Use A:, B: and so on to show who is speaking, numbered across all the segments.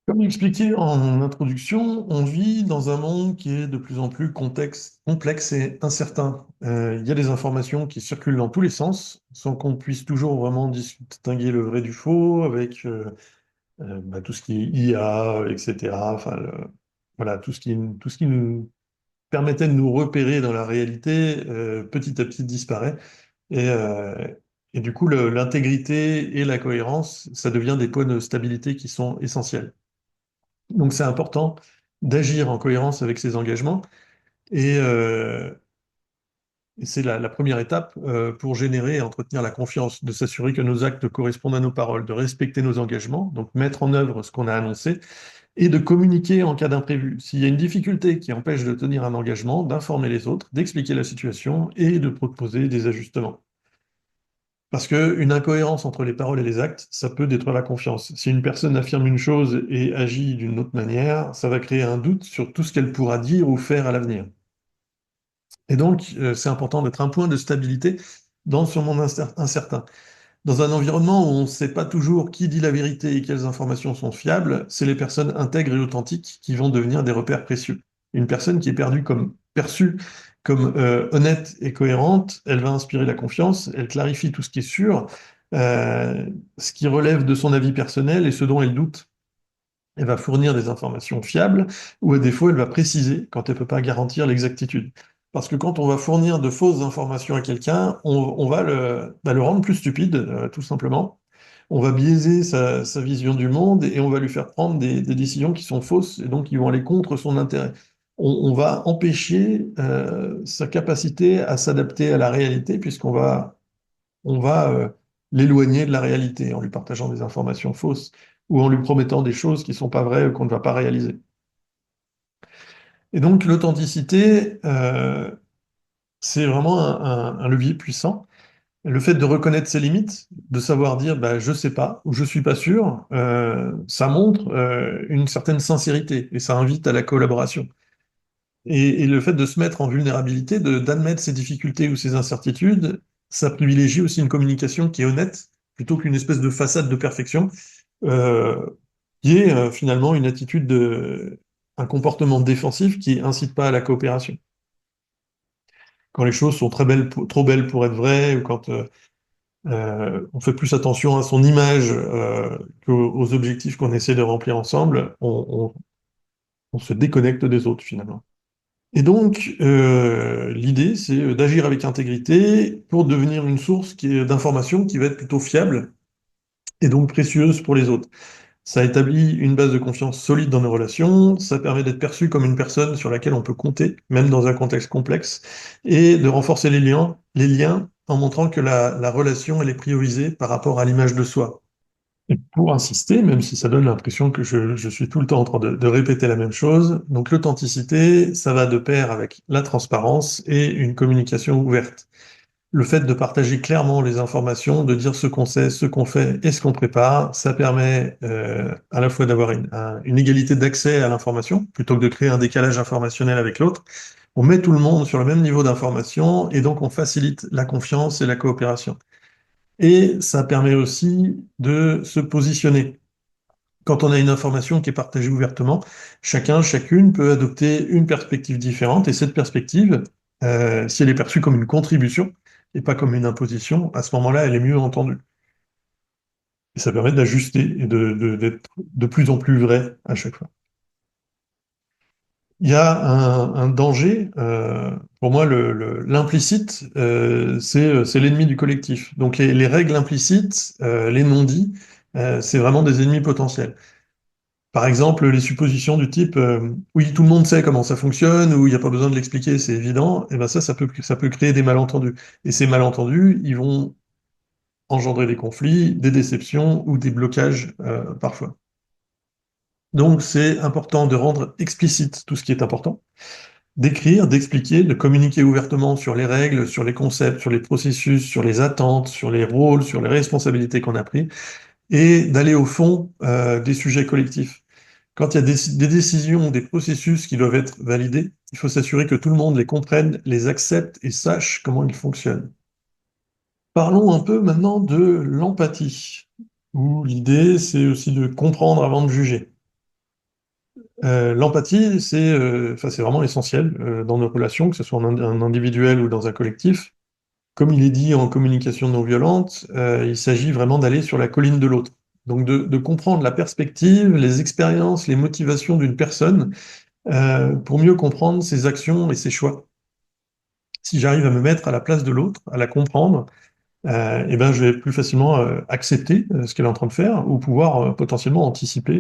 A: Comme expliqué en introduction, on vit dans un monde qui est de plus en plus complexe et incertain. Il y a des informations qui circulent dans tous les sens, sans qu'on puisse toujours vraiment distinguer le vrai du faux, avec tout ce qui est IA, etc. Enfin, voilà, tout ce qui nous permettait de nous repérer dans la réalité, petit à petit disparaît. Et, euh, et du coup, l'intégrité et la cohérence, ça devient des points de stabilité qui sont essentiels. Donc c'est important d'agir en cohérence avec ses engagements et, euh, et c'est la première étape pour générer et entretenir la confiance, de s'assurer que nos actes correspondent à nos paroles, de respecter nos engagements, donc mettre en œuvre ce qu'on a annoncé et de communiquer en cas d'imprévu. S'il y a une difficulté qui empêche de tenir un engagement, d'informer les autres, d'expliquer la situation et de proposer des ajustements. Parce qu'une incohérence entre les paroles et les actes, ça peut détruire la confiance. Si une personne affirme une chose et agit d'une autre manière, ça va créer un doute sur tout ce qu'elle pourra dire ou faire à l'avenir. Et donc, c'est important d'être un point de stabilité dans ce monde incertain. Dans un environnement où on ne sait pas toujours qui dit la vérité et quelles informations sont fiables, c'est les personnes intègres et authentiques qui vont devenir des repères précieux. Une personne qui est perçue comme honnête et cohérente, elle va inspirer la confiance, elle clarifie tout ce qui est sûr, euh, ce qui relève de son avis personnel et ce dont elle doute. Elle va fournir des informations fiables ou à défaut, elle va préciser quand elle ne peut pas garantir l'exactitude. Parce que quand on va fournir de fausses informations à quelqu'un, on va le rendre plus stupide, tout simplement. On va biaiser sa vision du monde et on va lui faire prendre des décisions qui sont fausses et donc qui vont aller contre son intérêt. On va empêcher sa capacité à s'adapter à la réalité puisqu'on va l'éloigner de la réalité en lui partageant des informations fausses ou en lui promettant des choses qui ne sont pas vraies ou qu'on ne va pas réaliser. Et donc l'authenticité, c'est vraiment un levier puissant. Le fait de reconnaître ses limites, de savoir dire bah, je sais pas ou je suis pas sûr, ça montre une certaine sincérité et ça invite à la collaboration. Et le fait de se mettre en vulnérabilité, d'admettre ses difficultés ou ses incertitudes, ça privilégie aussi une communication qui est honnête plutôt qu'une espèce de façade de perfection, euh, qui est finalement une attitude un comportement défensif qui incite pas à la coopération. Quand les choses sont très belles, trop belles pour être vraies, ou quand on fait plus attention à son image qu'aux objectifs qu'on essaie de remplir ensemble, on se déconnecte des autres finalement. Et donc, l'idée, c'est d'agir avec intégrité pour devenir une source d'information qui va être plutôt fiable et donc précieuse pour les autres. Ça établit une base de confiance solide dans nos relations, ça permet d'être perçu comme une personne sur laquelle on peut compter, même dans un contexte complexe, et de renforcer les liens en montrant que la relation, elle est priorisée par rapport à l'image de soi. Et pour insister, même si ça donne l'impression que je suis tout le temps en train de répéter la même chose, donc l'authenticité, ça va de pair avec la transparence et une communication ouverte. Le fait de partager clairement les informations, de dire ce qu'on sait, ce qu'on fait et ce qu'on prépare, ça permet à la fois d'avoir une égalité d'accès à l'information, plutôt que de créer un décalage informationnel avec l'autre. On met tout le monde sur le même niveau d'information et donc on facilite la confiance et la coopération. Et ça permet aussi de se positionner. Quand on a une information qui est partagée ouvertement, chacun, chacune peut adopter une perspective différente et cette perspective, si elle est perçue comme une contribution et pas comme une imposition, à ce moment-là, elle est mieux entendue. Et ça permet d'ajuster et d'être de plus en plus vrai à chaque fois. Il y a un danger, pour moi, l'implicite, c'est l'ennemi du collectif. Donc les règles implicites, les non-dits, c'est vraiment des ennemis potentiels. Par exemple, les suppositions du type oui, tout le monde sait comment ça fonctionne, ou il n'y a pas besoin de l'expliquer, c'est évident, et ben ça peut créer des malentendus. Et ces malentendus, ils vont engendrer des conflits, des déceptions ou des blocages parfois. Donc c'est important de rendre explicite tout ce qui est important, d'écrire, d'expliquer, de communiquer ouvertement sur les règles, sur les concepts, sur les processus, sur les attentes, sur les rôles, sur les responsabilités qu'on a pris, et d'aller au fond des sujets collectifs. Quand il y a des décisions, des processus qui doivent être validés, il faut s'assurer que tout le monde les comprenne, les accepte et sache comment ils fonctionnent. Parlons un peu maintenant de l'empathie, où l'idée, c'est aussi de comprendre avant de juger. L'empathie, enfin, c'est vraiment essentiel dans nos relations, que ce soit un individuel ou dans un collectif. Comme il est dit en communication non violente, il s'agit vraiment d'aller sur la colline de l'autre. Donc de comprendre la perspective, les expériences, les motivations d'une personne pour mieux comprendre ses actions et ses choix. Si j'arrive à me mettre à la place de l'autre, à la comprendre, eh ben, je vais plus facilement accepter ce qu'elle est en train de faire ou pouvoir potentiellement anticiper,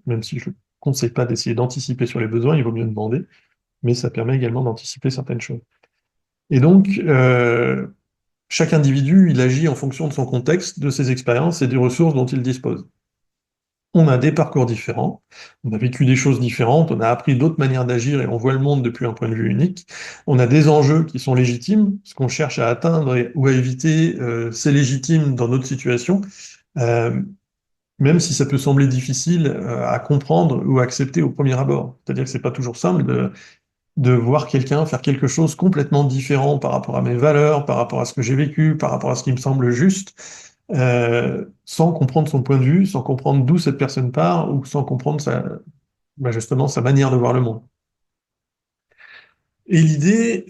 A: même si je ne conseille pas d'essayer d'anticiper sur les besoins, il vaut mieux demander, mais ça permet également d'anticiper certaines choses. Et donc, chaque individu, il agit en fonction de son contexte, de ses expériences et des ressources dont il dispose. On a des parcours différents, on a vécu des choses différentes, on a appris d'autres manières d'agir et on voit le monde depuis un point de vue unique. On a des enjeux qui sont légitimes, ce qu'on cherche à atteindre ou à éviter, c'est légitime dans notre situation, euh, même si ça peut sembler difficile à comprendre ou à accepter au premier abord. C'est-à-dire que c'est pas toujours simple de voir quelqu'un faire quelque chose complètement différent par rapport à mes valeurs, par rapport à ce que j'ai vécu, par rapport à ce qui me semble juste, sans comprendre son point de vue, sans comprendre d'où cette personne part, ou sans comprendre justement sa manière de voir le monde. Et l'idée,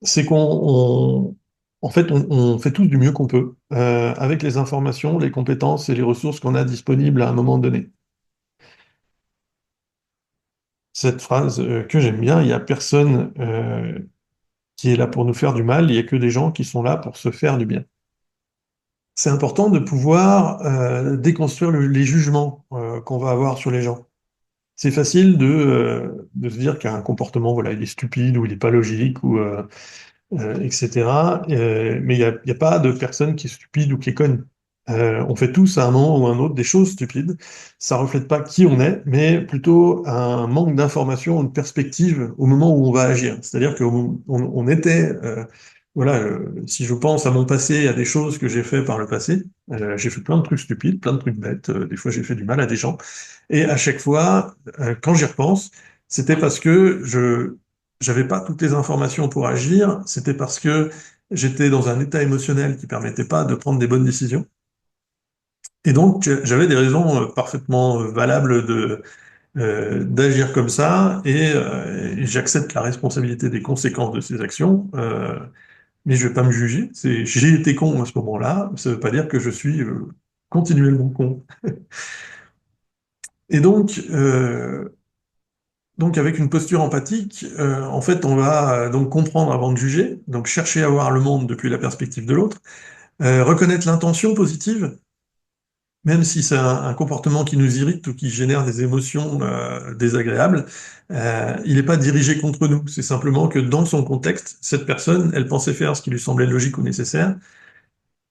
A: c'est en fait, on fait tous du mieux qu'on peut, avec les informations, les compétences et les ressources qu'on a disponibles à un moment donné. Cette phrase que j'aime bien, il n'y a personne qui est là pour nous faire du mal, il n'y a que des gens qui sont là pour se faire du bien. C'est important de pouvoir déconstruire les jugements qu'on va avoir sur les gens. C'est facile de se dire qu'un comportement, voilà, il est stupide ou il n'est pas logique ou etc. Mais il y a pas de personne qui est stupide ou qui est conne. On fait tous à un moment ou à un autre des choses stupides. Ça reflète pas qui on est, mais plutôt un manque d'information, une perspective au moment où on va agir. C'est-à-dire qu'on était, voilà, si je pense à mon passé, à des choses que j'ai fait par le passé, j'ai fait plein de trucs stupides, plein de trucs bêtes. Des fois, j'ai fait du mal à des gens. Et à chaque fois, quand j'y repense, c'était parce que j'avais pas toutes les informations pour agir, c'était parce que j'étais dans un état émotionnel qui permettait pas de prendre des bonnes décisions. Et donc, j'avais des raisons parfaitement valables d'agir comme ça, et j'accepte la responsabilité des conséquences de ces actions, mais je vais pas me juger. J'ai été con à ce moment-là, ça veut pas dire que je suis continuellement con. Et donc, avec une posture empathique, en fait, on va donc comprendre avant de juger, donc chercher à voir le monde depuis la perspective de l'autre, reconnaître l'intention positive, même si c'est un comportement qui nous irrite ou qui génère des émotions désagréables, il n'est pas dirigé contre nous. C'est simplement que dans son contexte, cette personne, elle pensait faire ce qui lui semblait logique ou nécessaire,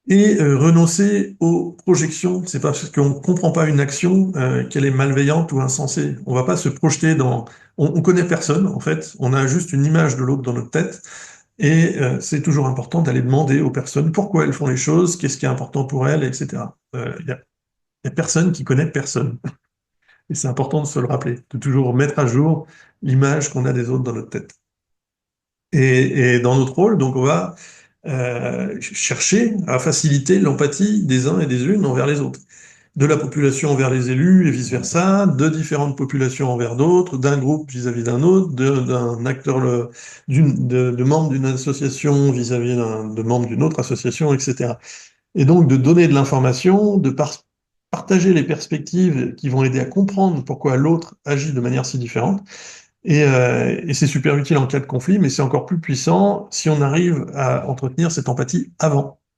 A: et renoncer aux projections. C'est pas parce qu'on comprend pas une action qu'elle est malveillante ou insensée. On va pas se projeter dans. On connaît personne en fait. On a juste une image de l'autre dans notre tête. Et c'est toujours important d'aller demander aux personnes pourquoi elles font les choses, qu'est-ce qui est important pour elles, etc. Il y a personne qui connaît personne. Et c'est important de se le rappeler, de toujours mettre à jour l'image qu'on a des autres dans notre tête. Et dans notre rôle, donc on va chercher à faciliter l'empathie des uns et des unes envers les autres. De la population envers les élus et vice-versa, de différentes populations envers d'autres, d'un groupe vis-à-vis d'un autre, d'un acteur, de membres d'une association vis-à-vis de membres d'une autre association, etc. Et donc de donner de l'information, partager les perspectives qui vont aider à comprendre pourquoi l'autre agit de manière si différente. Et c'est super utile en cas de conflit, mais c'est encore plus puissant si on arrive à entretenir cette empathie avant.